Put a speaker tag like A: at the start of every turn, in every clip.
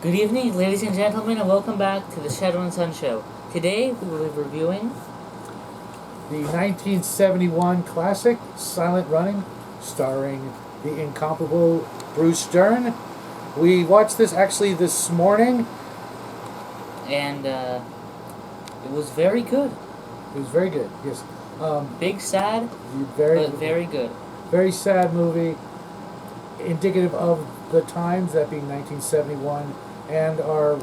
A: Good evening, ladies and gentlemen, and welcome back to the Shadow and Sun Show. Today we will be reviewing
B: The 1971 classic Silent Running, starring the incomparable Bruce Dern. We watched this actually this morning.
A: and it was very good.
B: It was very good. Yes,
A: Big sad,
B: very
A: but very good.
B: very sad movie, indicative of the times, that being 1971, and our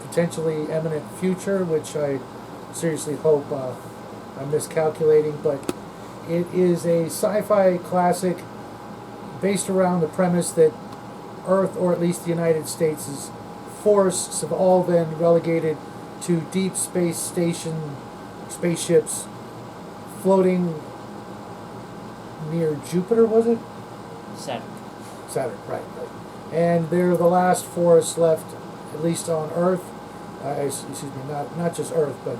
B: potentially imminent future, which I seriously hope I'm miscalculating, but it is a sci-fi classic based around the premise that Earth, or at least the United States' forests, have all been relegated to deep space station spaceships floating near Jupiter, was it?
A: Sad.
B: Saturn, right. And they're the last forests left, at least on Earth. Excuse me, not just Earth, but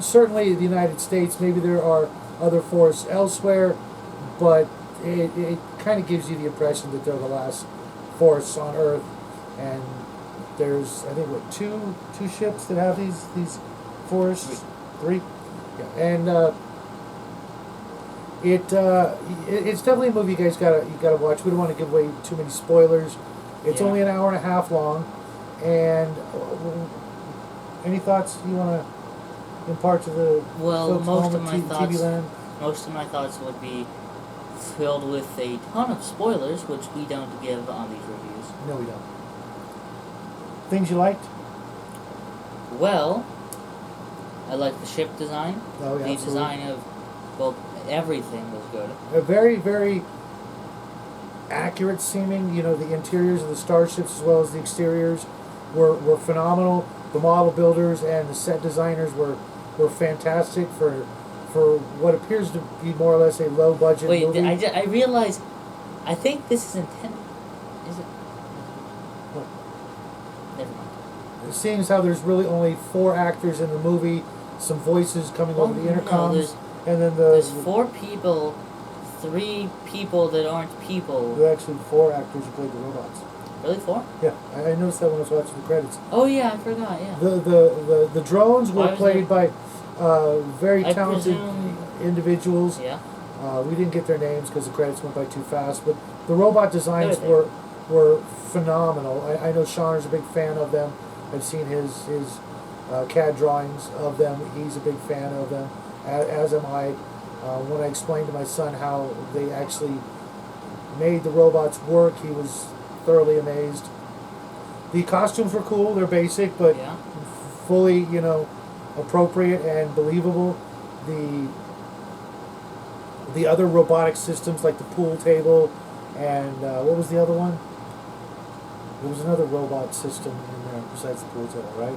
B: certainly the United States. Maybe there are other forests elsewhere, but it kind of gives you the impression that they're the last forests on Earth. And there's, I think, what, two ships that have these forests? Three? Yeah. And it's definitely a movie you guys gotta watch. We don't want to give away too many spoilers. It's only an hour and a half long. And any thoughts you want to impart to the folks
A: Most
B: home
A: of
B: at
A: my thoughts,
B: TV land?
A: most of my thoughts would be filled with a ton of spoilers, which we don't give on these reviews.
B: No, we don't. Things you liked?
A: Well, I like the ship design.
B: Oh, yeah,
A: The
B: absolutely.
A: design of, well, everything was good.
B: A very, very accurate seeming. You know, the interiors of the starships as well as the exteriors were phenomenal. The model builders and the set designers were fantastic for what appears to be more or less a low budget
A: Wait,
B: movie.
A: I realized, I think this is intended. Is it?
B: What?
A: Never mind.
B: It seems how there's really only 4 actors in the movie, some voices coming over the intercoms, and then
A: there's 4 people, 3 people that aren't people.
B: there are actually 4 actors who played the robots.
A: Really, 4?
B: Yeah, I noticed that when I was watching the credits.
A: Oh yeah, I forgot. Yeah.
B: The drones
A: Why
B: were
A: was
B: played by very
A: I
B: talented
A: presume-
B: individuals.
A: Yeah.
B: We didn't get their names because the credits went by too fast, but the robot designs
A: They were
B: were phenomenal. I know Sean is a big fan of them. I've seen his CAD drawings of them. He's a big fan of them, as am I. When I explained to my son how they actually made the robots work, he was thoroughly amazed. The costumes were cool. They're basic, but
A: Yeah.
B: fully, appropriate and believable. The other robotic systems, like the pool table, and what was the other one? There was another robot system in there besides the pool table, right?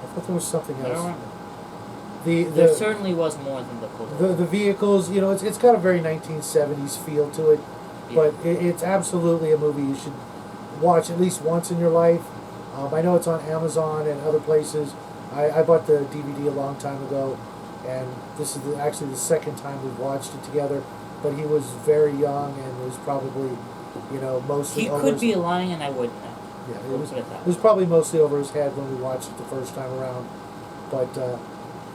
B: I thought there was something
A: I don't
B: else.
A: remember.
B: The
A: There certainly was more than the pool.
B: the vehicles, it's got a very 1970s feel to it, but it's absolutely a movie you should watch at least once in your life. I know it's on Amazon and other places. I bought the DVD a long time ago, and this is actually the second time we've watched it together. But he was very young and was probably, mostly
A: He
B: over
A: could
B: his,
A: be lying, and I wouldn't know.
B: yeah,
A: We'll put it that
B: it was probably mostly over his head when we watched it the first time around. But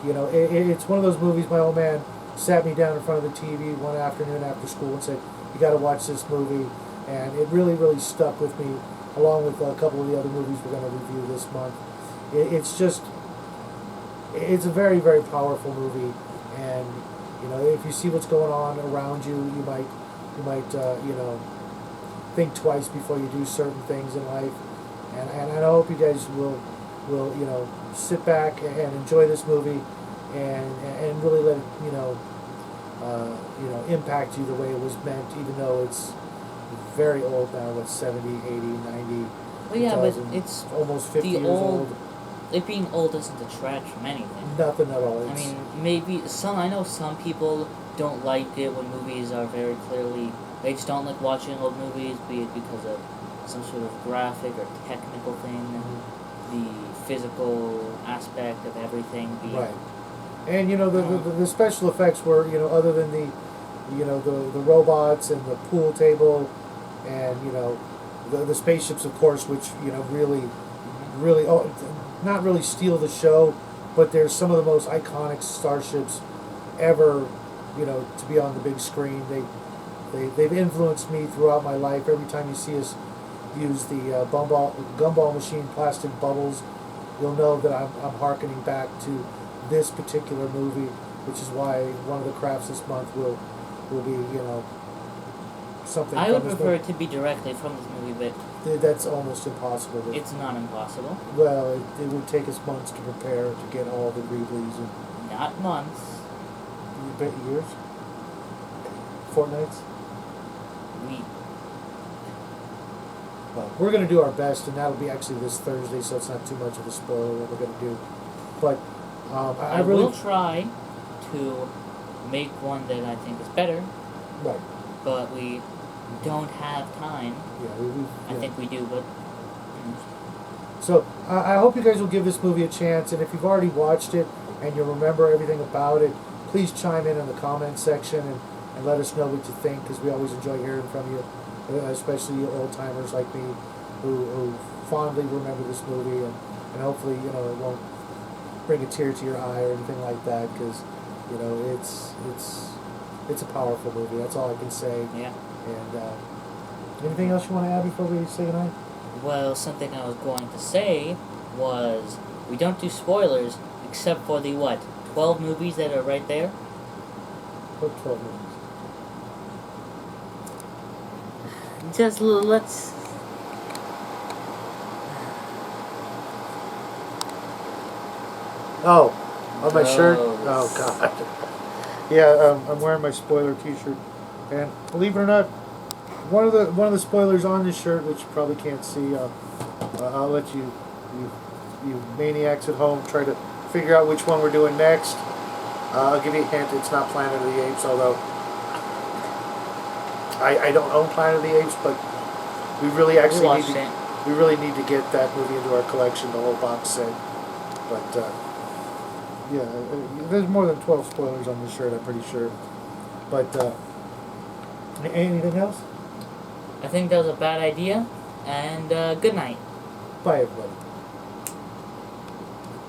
B: it's one of those movies. My old man sat me down in front of the TV one afternoon after school and said, "You got to watch this movie," and it really, really stuck with me, along with a couple of the other movies we're going to review this month. It's a very, very powerful movie, and if you see what's going on around you, you might think twice before you do certain things in life, and I hope you guys will sit back and enjoy this movie, and really let it impact you the way it was meant, even though it's very old now. What's 70, 80, 90?
A: Well, yeah, but
B: 2000,
A: it's
B: almost 50
A: the
B: years
A: old.
B: old.
A: It being old doesn't detract from anything.
B: Nothing at all.
A: I mean, maybe I know some people don't like it when movies are very clearly. They just don't like watching old movies, be it because of some sort of graphic or technical thing, the physical aspect of everything being.
B: right. And the special effects were, other than the robots and the pool table, and the spaceships, of course, which really not really steal the show, but they're some of the most iconic starships ever, to be on the big screen. They've influenced me throughout my life. Every time you see us use the gumball machine plastic bubbles, you'll know that I'm hearkening back to this particular movie, which is why one of the crafts this month will be something.
A: I would prefer it to be directly from this movie, but
B: that's almost impossible.
A: it's not impossible.
B: Well, it would take us months to prepare to get all the Greeblies and.
A: Not months.
B: You bet years. Fortnights.
A: Week.
B: Well, we're going to do our best, and that'll be actually this Thursday, so it's not too much of a spoiler what we're going to do. But I really
A: will try to make one that I think is better.
B: Right.
A: But we don't have time.
B: Yeah,
A: I think we do, but.
B: So I hope you guys will give this movie a chance, and if you've already watched it and you remember everything about it, please chime in the comments section and let us know what you think, because we always enjoy hearing from you, especially you old-timers like me who fondly remember this movie, and hopefully it won't bring a tear to your eye or anything like that, because it's a powerful movie. That's all I can say.
A: Yeah.
B: And anything else you want to add before we say goodnight?
A: Well, something I was going to say was we don't do spoilers except for the 12 movies that are right there.
B: What 12 movies?
A: Just let's.
B: Oh, on my shirt?
A: Those.
B: Oh, God. Yeah, I'm wearing my spoiler T-shirt, and believe it or not, one of the spoilers on this shirt, which you probably can't see, I'll let you maniacs at home try to figure out which one we're doing next. I'll give you a hint: it's not Planet of the Apes, although I don't own Planet of the Apes, but we really actually need to get that movie into our collection, the whole box set. But yeah, there's more than 12 spoilers on this shirt, I'm pretty sure. But anything else?
A: I think that was a bad idea, and good night.
B: Bye, everybody.